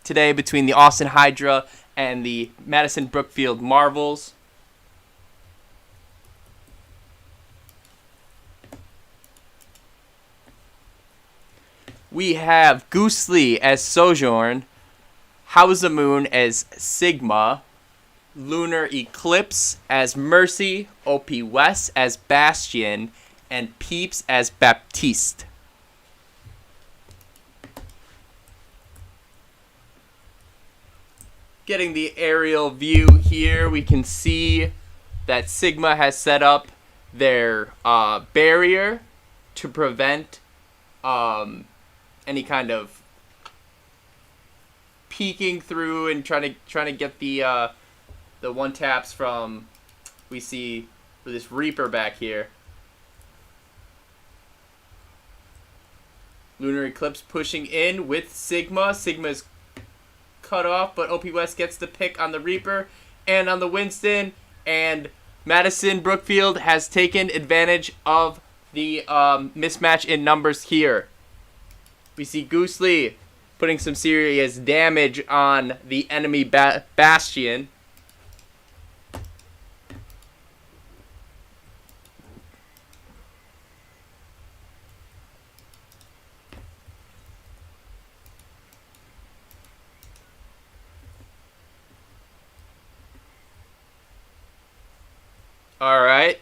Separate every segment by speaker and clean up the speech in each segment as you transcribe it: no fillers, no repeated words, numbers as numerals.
Speaker 1: Today between the Austin Hydra and the Madison Brookfield Marvels. We have Goosely as Sojourn, Hausamoon as Sigma, Lunar Eclipse as Mercy, OP West as Bastion, and Peeps as Baptiste. Getting the aerial view here, we can see that Sigma has set up their barrier to prevent any kind of peeking through and trying to get the one taps from we see for this Reaper back here. Lunar Eclipse pushing in with Sigma. Sigma's cut off, but OP West gets the pick on the Reaper and on the Winston, and Madison Brookfield has taken advantage of the mismatch in numbers here. We see Goosely putting some serious damage on the enemy Bastion. Alright.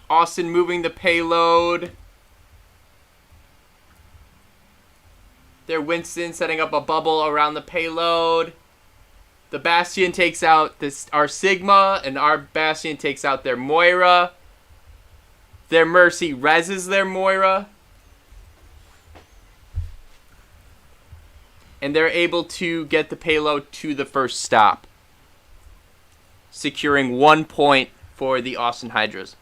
Speaker 1: Austin moving the payload. Their Winston setting up a bubble around the payload. The Bastion takes out our Sigma, and our Bastion takes out their Moira. Their Mercy reses their Moira. And they're able to get the payload to the first stop, securing 1 point for the Austin Hydras.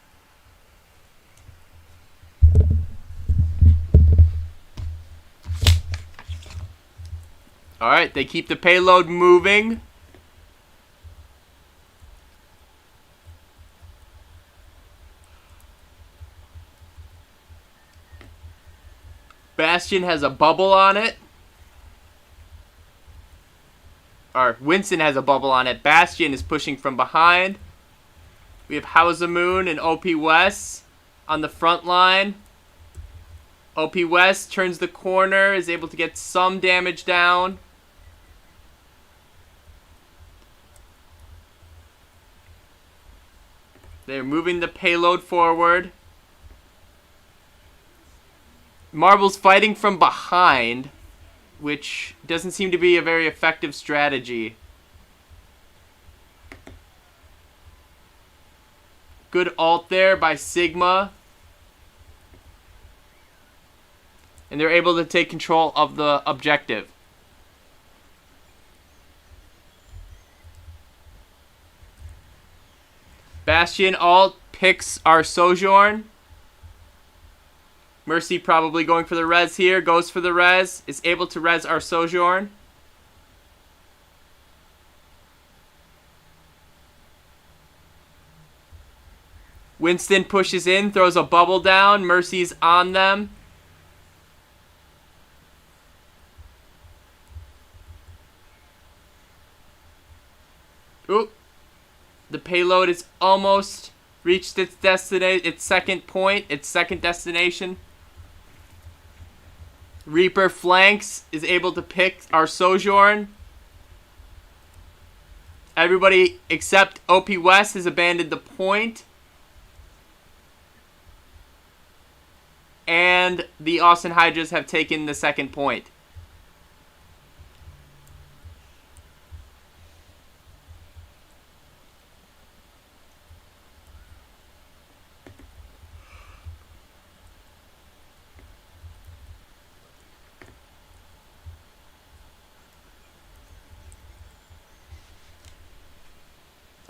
Speaker 1: Alright, they keep the payload moving. Bastion has a bubble on it. Or Winston has a bubble on it. Bastion is pushing from behind. We have Hausamoon and OP West on the front line. OP West turns the corner, is able to get some damage down. They're moving the payload forward. Marvel's fighting from behind, which doesn't seem to be a very effective strategy. Good ult there by Sigma. And they're able to take control of the objective. Bastion ult picks our Sojourn. Mercy probably going for the res here. Goes for the res. Is able to res our Sojourn. Winston pushes in. Throws a bubble down. Mercy's on them. Oop. The payload is almost reached its second point, its second destination. Reaper flanks, is able to pick our Sojourn. Everybody except OP West has abandoned the point. And the Austin Hydras have taken the second point.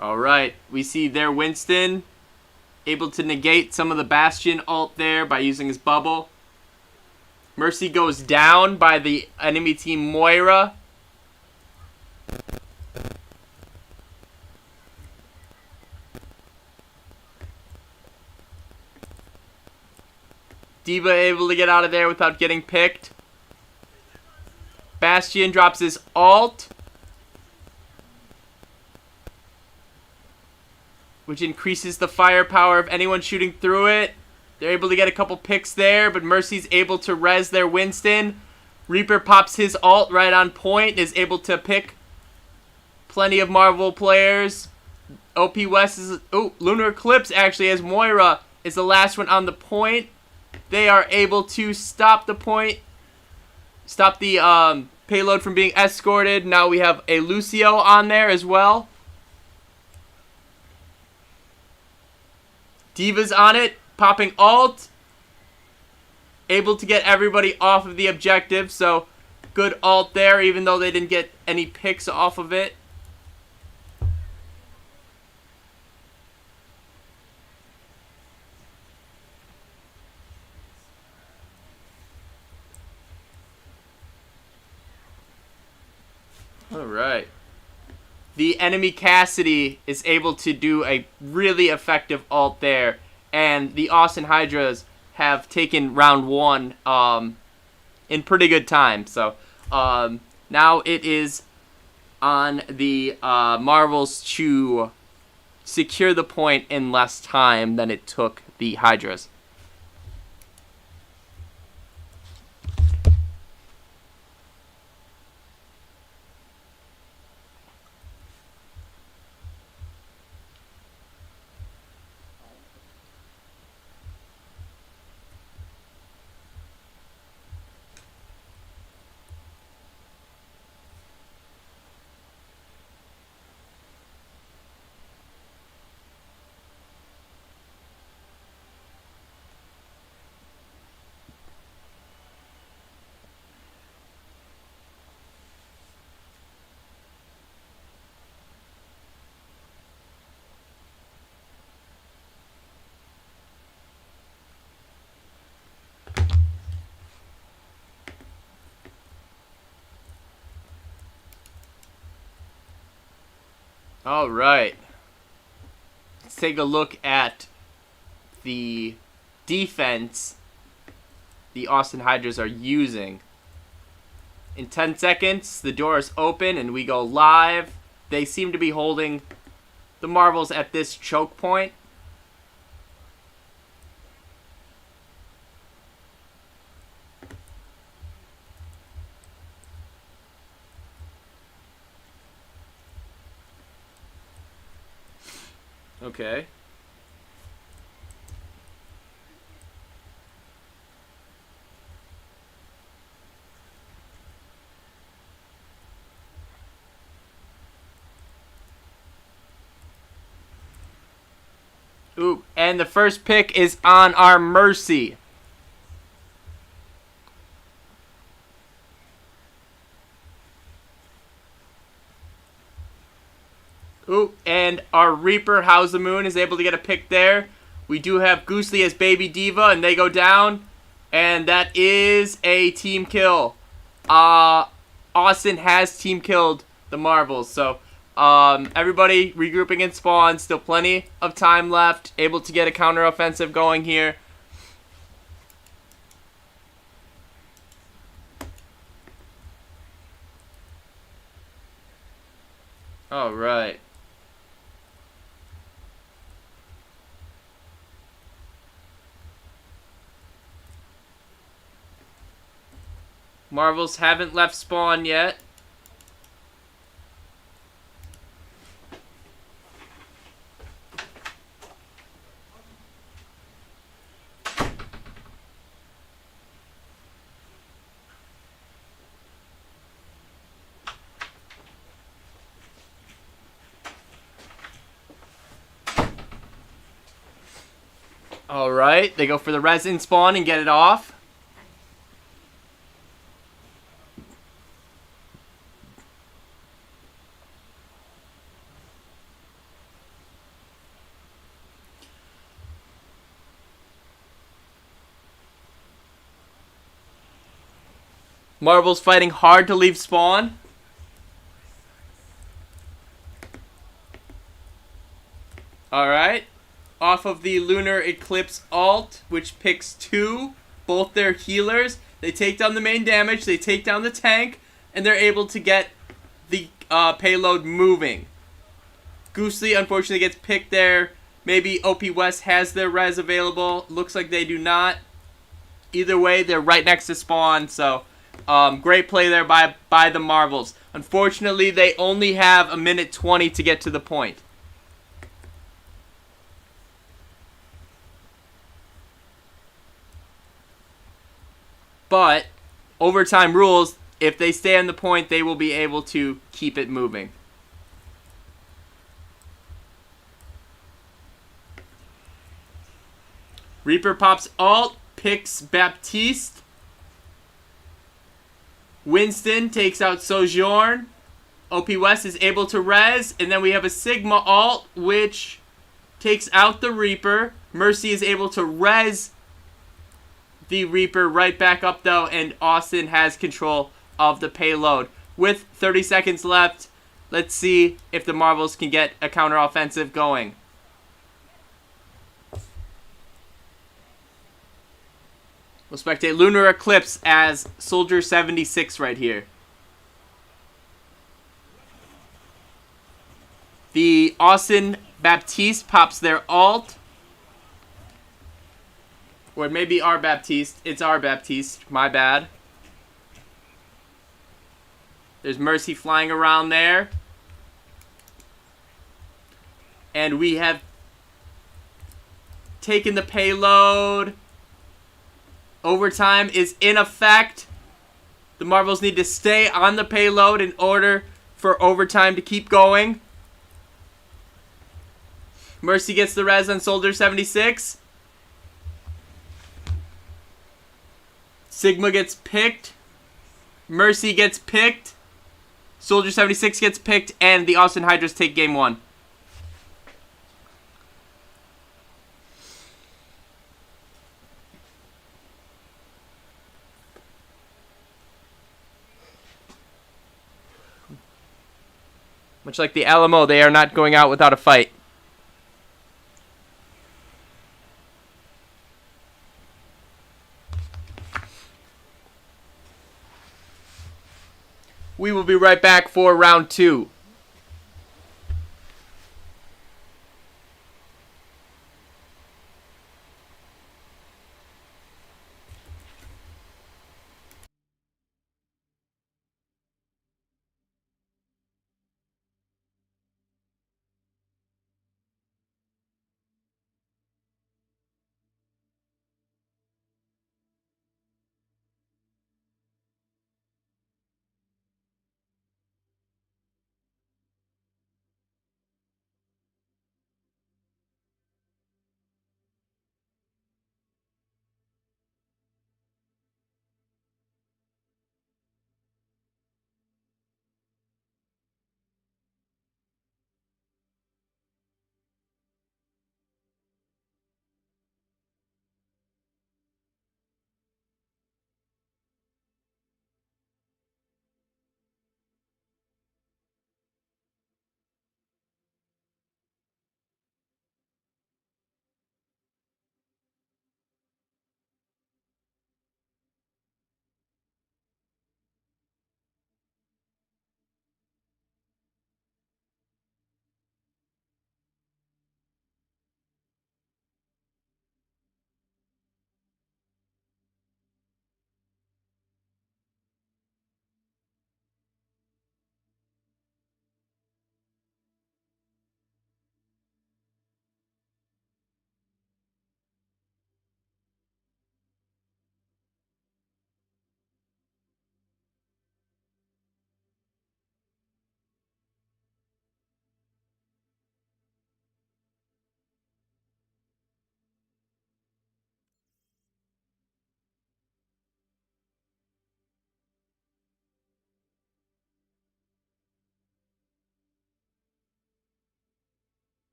Speaker 1: Alright, we see their Winston able to negate some of the Bastion ult there by using his bubble. Mercy goes down by the enemy team Moira. D.Va able to get out of there without getting picked. Bastion drops his ult, which increases the firepower of anyone shooting through it. They're able to get a couple picks there, but Mercy's able to res their Winston. Reaper pops his ult right on point, is able to pick plenty of Marvel players. OP West is... Oh, Lunar Eclipse actually, as Moira is the last one on the point. They are able to stop the point. Stop the payload from being escorted. Now we have a Lucio on there as well. Diva's on it, popping ult. Able to get everybody off of the objective, so good ult there, even though they didn't get any picks off of it. Alright. The enemy Cassidy is able to do a really effective ult there. And the Austin Hydras have taken round 1 in pretty good time. So now it is on the Marvels to secure the point in less time than it took the Hydras. All right. Let's take a look at the defense the Austin Hydras are using. In 10 seconds, the door is open and we go live. They seem to be holding the Marvels at this choke point. Okay. Ooh, and the first pick is on our Mercy. Ooh, and our Reaper, How's the Moon, is able to get a pick there. We do have Goosely as Baby Diva, and they go down. And that is a team kill. Austin has team killed the Marvels. So, everybody regrouping in spawn. Still plenty of time left. Able to get a counteroffensive going here. All right. Marvels haven't left spawn yet. Alright, they go for the resin spawn and get it off. Marvel's fighting hard to leave spawn. Alright. Off of the Lunar Eclipse ult, which picks 2. Both their healers. They take down the main damage. They take down the tank. and they're able to get the payload moving. Goosely unfortunately gets picked there. Maybe OP West has their res available. Looks like they do not. Either way, they're right next to spawn, so great play there by the Marvels. Unfortunately, they only have a minute 20 to get to the point. But overtime rules, if they stay on the point, they will be able to keep it moving. Reaper pops alt, picks Baptiste. Winston takes out Sojourn. OP West is able to res, and then we have a Sigma alt, which takes out the Reaper. Mercy is able to res the Reaper right back up, though, and Austin has control of the payload. With 30 seconds left, let's see if the Marvels can get a counteroffensive going. We'll spectate Lunar Eclipse as Soldier 76 right here. The Austin Baptiste pops their alt. Or it may be our Baptiste. It's our Baptiste. My bad. There's Mercy flying around there. And we have taken the payload. Overtime is in effect. The Marvels need to stay on the payload in order for overtime to keep going. Mercy gets the res on Soldier 76. Sigma gets picked. Mercy gets picked. Soldier 76 gets picked. And the Austin Hydras take game 1. Much like the Alamo, they are not going out without a fight. We will be right back for round 2.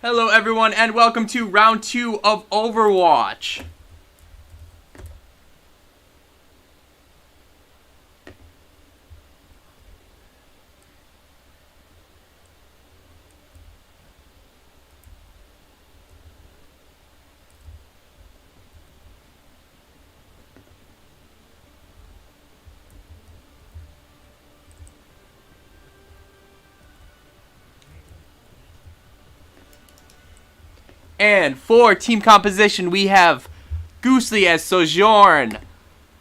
Speaker 1: Hello everyone and welcome to round 2 of Overwatch. And for team composition, we have Goosely as Sojourn,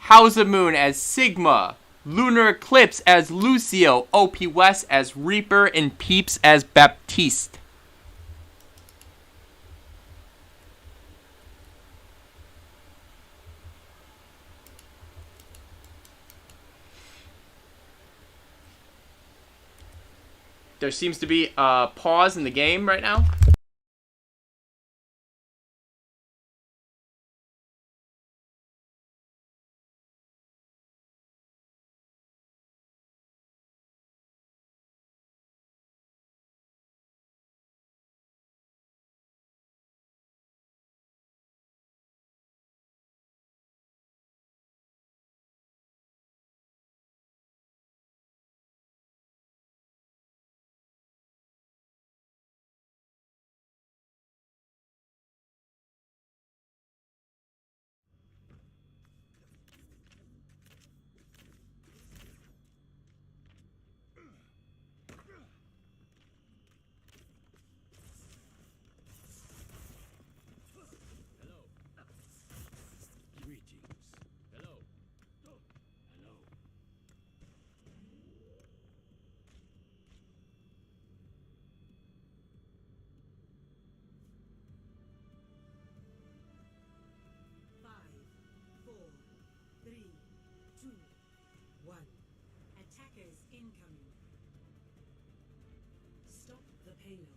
Speaker 1: Hausamoon as Sigma, Lunar Eclipse as Lucio, OP West as Reaper, and Peeps as Baptiste. There seems to be a pause in the game right now.
Speaker 2: Attackers incoming. Stop the payload.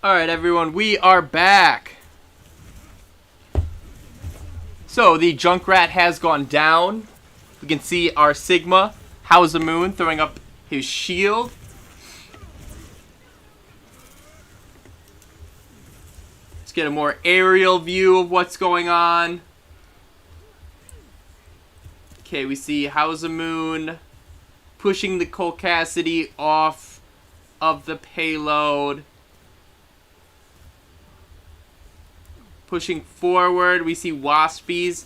Speaker 1: Alright everyone, we are back. So the Junkrat has gone down. We can see our Sigma, Hausamoon, throwing up his shield. Let's get a more aerial view of what's going on. Okay, we see Hausamoon pushing the Cole Cassidy off of the payload. Pushing forward, we see Waspies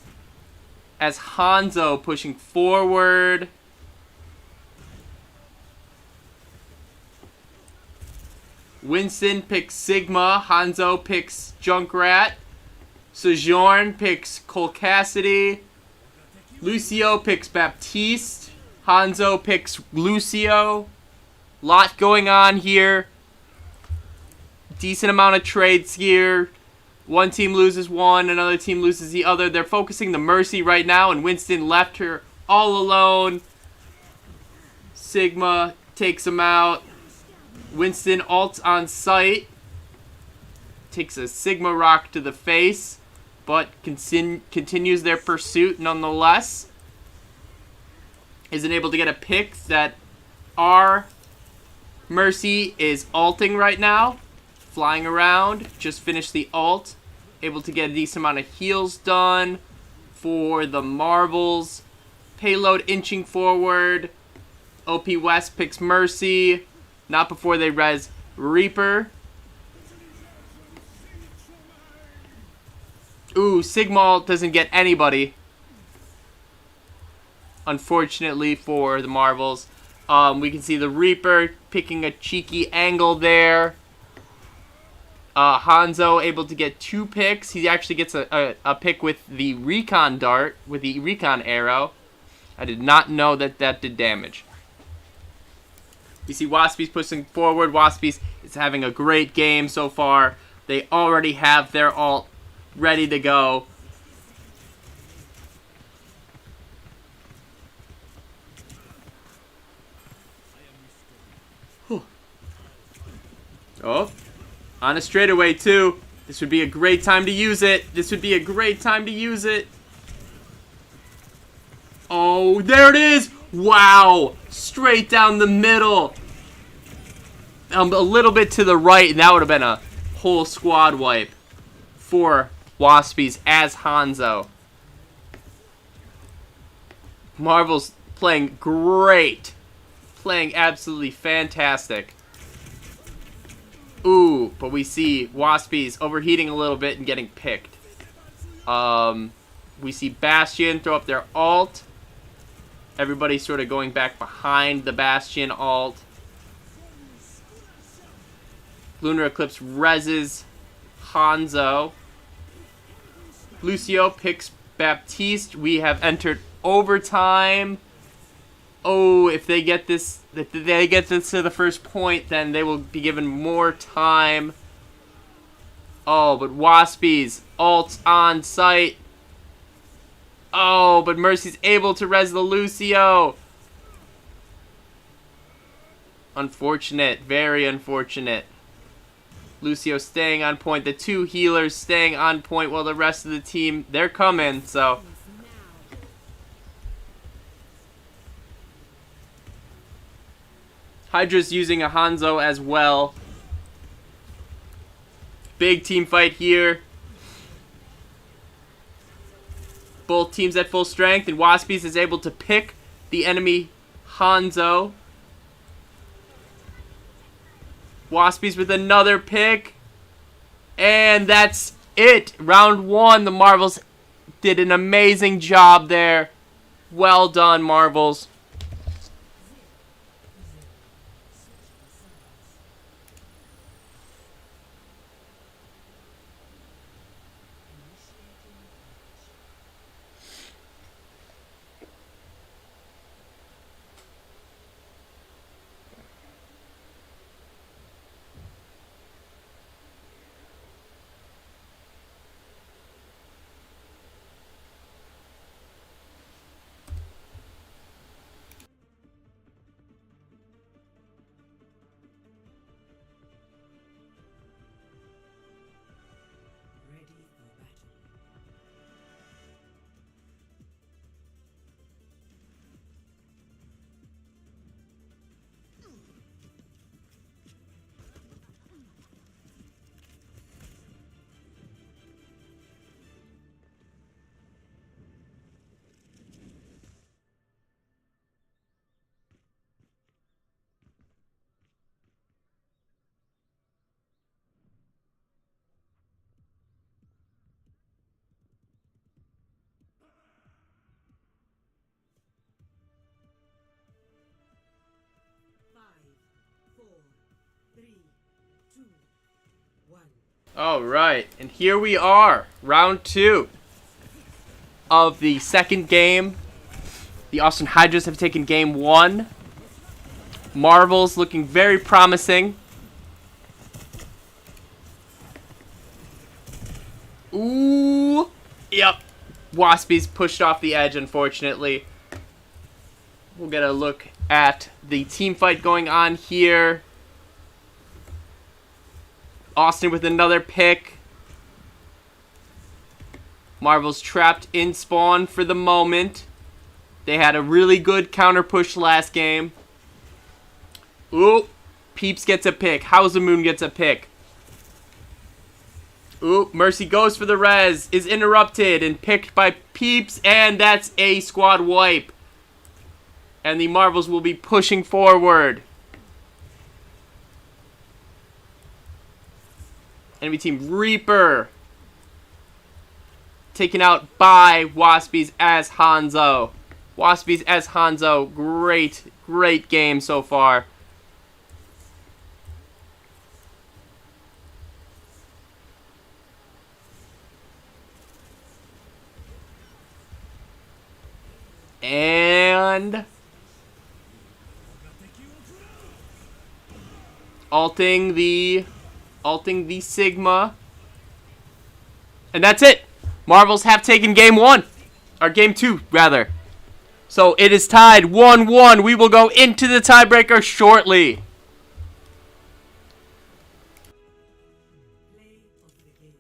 Speaker 1: as Hanzo pushing forward. Winston picks Sigma, Hanzo picks Junkrat, Sojourn picks Cole Cassidy, Lucio picks Baptiste, Hanzo picks Lucio. Lot going on here. Decent amount of trades here. One team loses one, another team loses the other. They're focusing the Mercy right now, and Winston left her all alone. Sigma takes him out. Winston ults on sight. Takes a Sigma rock to the face, but continues their pursuit nonetheless. Isn't able to get a pick that our Mercy is ulting right now. Flying around, just finished the ult. Able to get a decent amount of heals done for the Marvels. Payload inching forward. OP West picks Mercy. Not before they res Reaper. Ooh, Sigma ult doesn't get anybody. Unfortunately for the Marvels. We can see the Reaper picking a cheeky angle there. Hanzo able to get 2 picks. He actually gets a pick with the recon dart, with the recon arrow. I did not know that that did damage. We see Waspies pushing forward. Waspies is having a great game so far. They already have their ult ready to go. Oh, on a straightaway too. This would be a great time to use it. This would be a great time to use it. Oh, there it is. Wow. Straight down the middle. A little bit to the right, and that would have been a whole squad wipe for Waspies as Hanzo. Marvel's playing great. Playing absolutely fantastic. Ooh, but we see Waspies overheating a little bit and getting picked. We see Bastion throw up their ult. Everybody's sort of going back behind the Bastion ult. Lunar Eclipse reses Hanzo. Lucio picks Baptiste. We have entered overtime. Oh, if they get this to the first point, then they will be given more time. Oh, but Waspies ults on site. Oh, but Mercy's able to res the Lucio. Unfortunate, very unfortunate. Lucio staying on point. The two healers staying on point while the rest of the team, they're coming, so. Hydra's using a Hanzo as well. Big team fight here. Both teams at full strength, and Waspies is able to pick the enemy Hanzo. Waspies with another pick. And that's it. Round one. The Marvels did an amazing job there. Well done, Marvels.
Speaker 2: Ready for battle. Five, four, three, two, one.
Speaker 1: Alright, and here we are. Round two of the second game. The Austin Hydras have taken game one. Marvel's looking very promising. Ooh. Yep. Waspies pushed off the edge, unfortunately. We'll get a look at the team fight going on here. Austin with another pick. Marvel's trapped in spawn for the moment. They had a really good counter push last game. Ooh. Peeps gets a pick. Hausamoon gets a pick. Ooh, Mercy goes for the res, is interrupted and picked by Peeps, and that's a squad wipe. And the Marvels will be pushing forward. Enemy team Reaper. Taken out by Waspies as Hanzo. Waspies as Hanzo. Great, great game so far. And Alting the Sigma. And that's it. Marvels have taken game 1. Or game 2, rather. So it is tied 1-1. We will go into the tiebreaker shortly.
Speaker 2: Play of the game.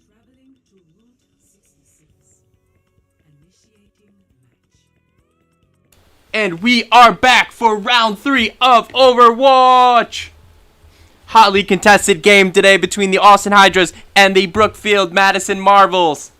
Speaker 2: Traveling to Route 66. Initiating match.
Speaker 1: And we are back for round 3 of Overwatch. Hotly contested game today between the Austin Hydras and the Brookfield Madison Marvels.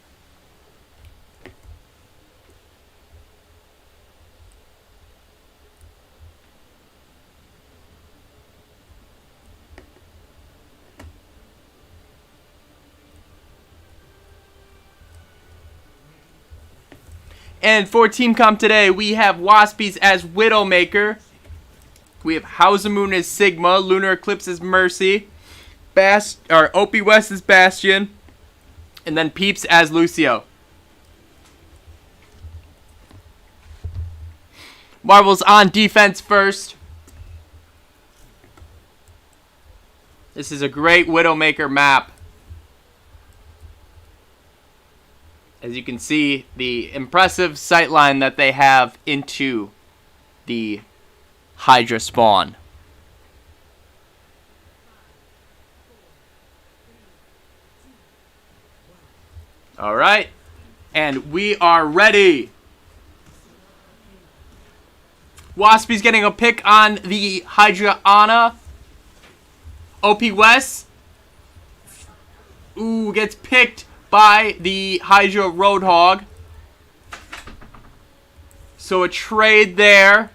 Speaker 1: And for Team Comp today, we have Waspies as Widowmaker. We have Hausamoon as Sigma, Lunar Eclipse as Mercy, Opie West as Bastion, and then Peeps as Lucio. Marvel's on defense first. This is a great Widowmaker map. As you can see, the impressive sightline that they have into the Hydra spawn. Alright, and we are ready. Waspy's getting a pick on the Hydra Ana. OP West. Ooh, gets picked by the Hydra Roadhog. So a trade there.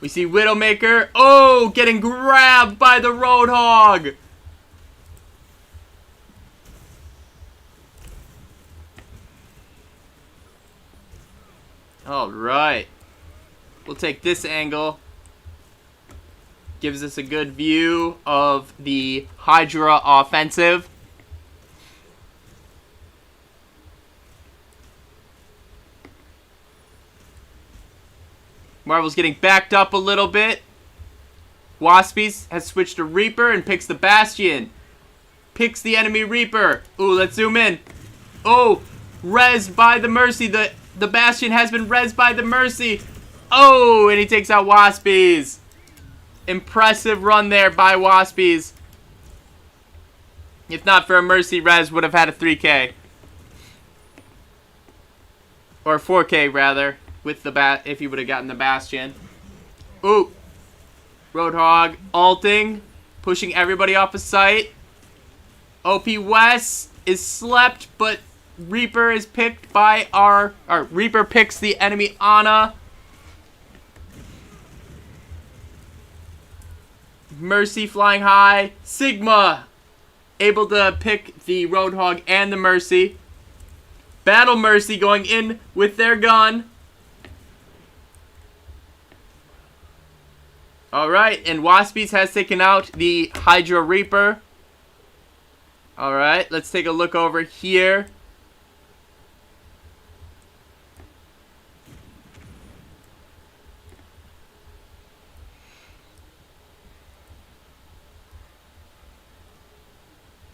Speaker 1: We see Widowmaker. Oh, getting grabbed by the Roadhog. Alright. We'll take this angle. Gives us a good view of the Hydra offensive. Marvel's getting backed up a little bit. Waspies has switched to Reaper and picks the Bastion. Picks the enemy Reaper. Ooh, let's zoom in. Oh, res by the Mercy. The Bastion has been res by the Mercy. Oh, and he takes out Waspies. Impressive run there by Waspies. If not for a Mercy res, would have had a 3K. Or 4K, rather. With the if he would have gotten the Bastion. Ooh. Roadhog ulting. Pushing everybody off of site. OP West is slept, but Reaper is picked by Reaper picks the enemy Ana. Mercy flying high. Sigma able to pick the Roadhog and the Mercy. Battle Mercy going in with their gun. Alright, and Waspies has taken out the Hydra Reaper. Alright, let's take a look over here.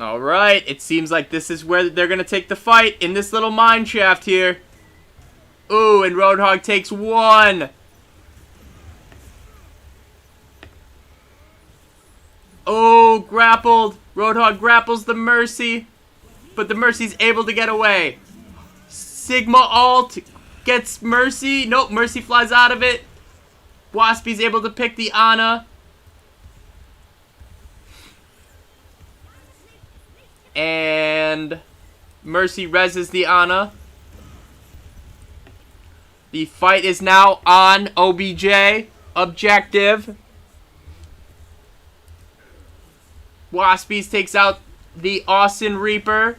Speaker 1: Alright, it seems like this is where they're going to take the fight in this little mine shaft here. Ooh, and Roadhog takes one. Oh, grappled. Roadhog grapples the Mercy, but the Mercy's able to get away. Sigma ult gets Mercy. Nope, Mercy flies out of it. Waspy's able to pick the Ana. And Mercy reses the Ana. The fight is now on OBJ. Objective. Waspies takes out the Austin Reaper.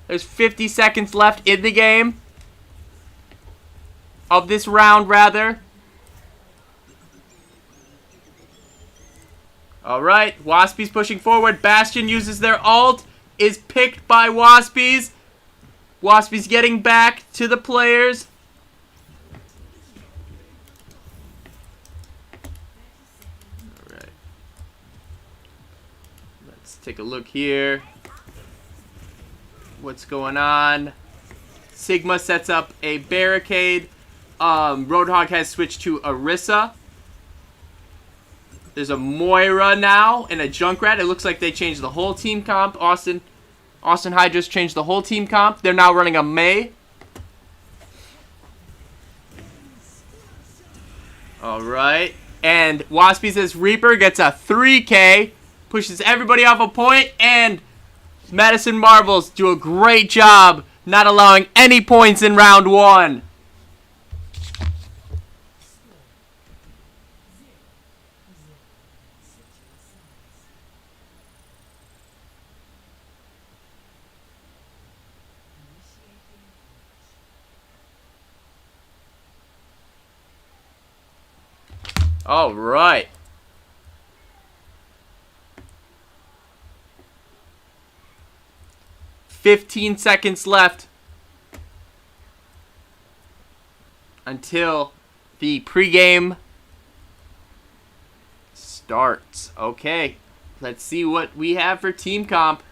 Speaker 1: There's 50 seconds left in the game. Of this round, rather. Alright, Waspies pushing forward. Bastion uses their ult. Is picked by Waspies. Waspies getting back to the players. Alright. Let's take a look here. What's going on? Sigma sets up a barricade. Roadhog has switched to Orisa. There's a Moira now and a Junkrat. It looks like they changed the whole team comp. Austin High just changed the whole team comp. They're now running a Mei. Alright. And Waspies' Reaper gets a 3K. Pushes everybody off a point. And Madison Marbles do a great job not allowing any points in round one. All right. "15 seconds left until the pregame starts." Okay, let's see what we have for team comp.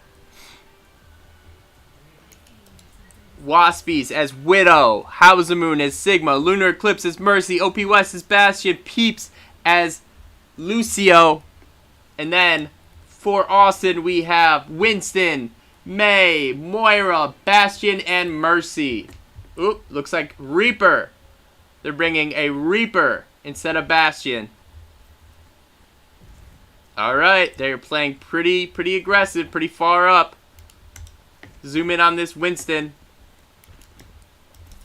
Speaker 1: Waspies as Widow, Hausamoon as Sigma, Lunar Eclipse as Mercy, OP West as Bastion, Peeps as Lucio, and then for Austin we have Winston, Mei, Moira, Bastion, and Mercy. Oop, looks like Reaper. They're bringing a Reaper instead of Bastion. Alright, they're playing pretty aggressive, pretty far up. Zoom in on this Winston.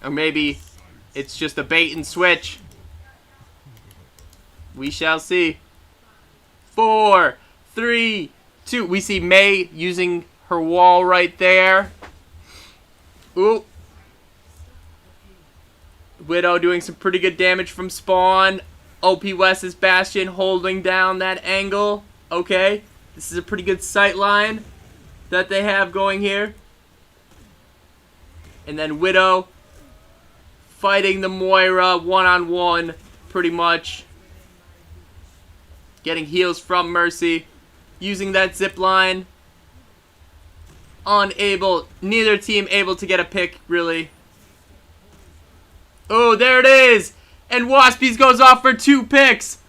Speaker 1: Or maybe it's just a bait and switch. We shall see. 4, 3, 2. We see Mei using her wall right there. Ooh. Widow doing some pretty good damage from spawn. OP West's Bastion holding down that angle. Okay. This is a pretty good sight line that they have going here. And then Widow fighting the Moira one-on-one pretty much. Getting heals from Mercy. Using that zip line. Unable. Neither team able to get a pick, really. Oh, there it is! And Waspies goes off for 2 picks.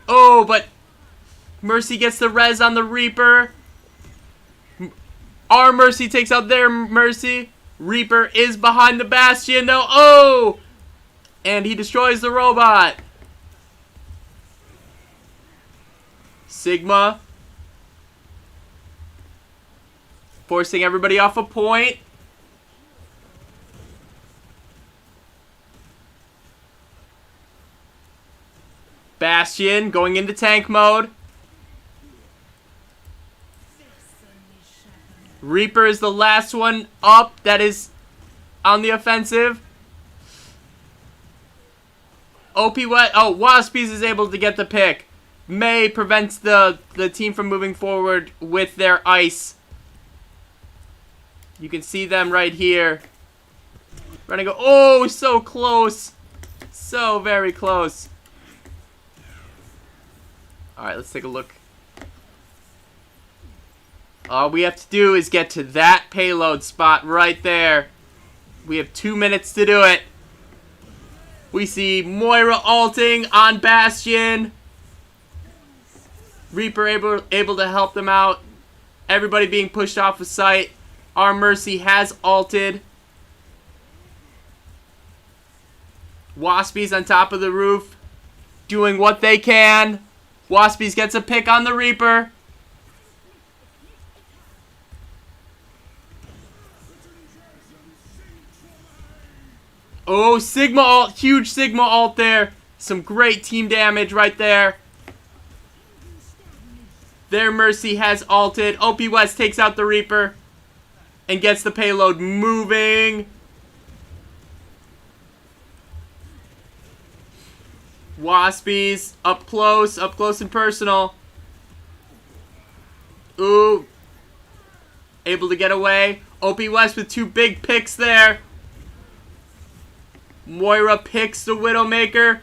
Speaker 1: Oh, but Mercy gets the res on the Reaper. Our Mercy takes out their Mercy. Reaper is behind the Bastion, though. Oh! And he destroys the robot. Sigma. Forcing everybody off a point. Bastion going into tank mode. Reaper is the last one up that is on the offensive. Waspies is able to get the pick. Mei prevents the team from moving forward with their ice. You can see them right here. Running go. Oh, so close. So very close. Alright, let's take a look. All we have to do is get to that payload spot right there. We have 2 minutes to do it. We see Moira ulting on Bastion. Reaper able to help them out. Everybody being pushed off of site. Our Mercy has ulted. Waspies on top of the roof. Doing what they can. Waspies gets a pick on the Reaper. Oh, Sigma ult. Huge Sigma ult there. Some great team damage right there. Their Mercy has ulted. OP West takes out the Reaper. And gets the payload moving. Waspies up close and personal. Ooh. Able to get away. OP West with 2 big picks there. Moira picks the Widowmaker.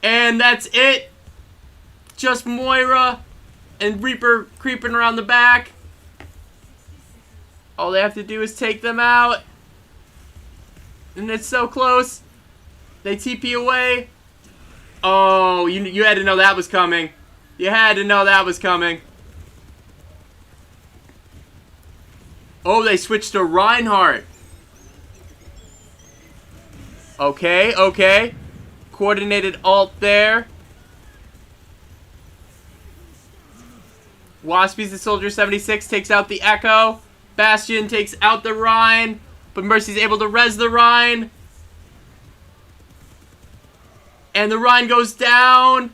Speaker 1: And that's it. Just Moira and Reaper creeping around the back. All they have to do is take them out. And it's so close. They TP away. Oh, you had to know that was coming. You had to know that was coming. Oh, they switched to Reinhardt. Okay, okay. Coordinated ult there. Waspies the Soldier 76 takes out the Echo. Bastion takes out the Rhine. But Mercy's able to res the Rhine. And the Rhine goes down.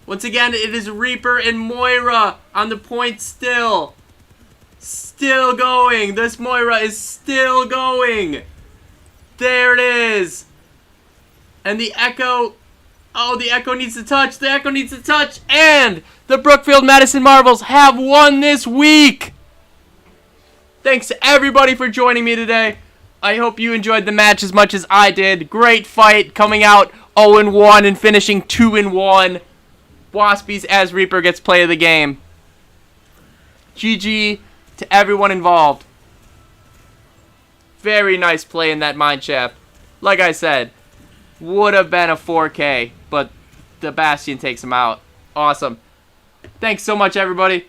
Speaker 1: Once again, it is Reaper and Moira on the point still. Still going. This Moira is still going. There it is. And the Echo. Oh, the Echo needs to touch. The Echo needs to touch. And the Brookfield Madison Marvels have won this week. Thanks to everybody for joining me today. I hope you enjoyed the match as much as I did. Great fight, coming out 0-1 and finishing 2-1. Waspies as Reaper gets play of the game. GG to everyone involved. Very nice play in that mine shaft. Like I said, would have been a 4K, but the Bastion takes him out. Awesome. Thanks so much, everybody.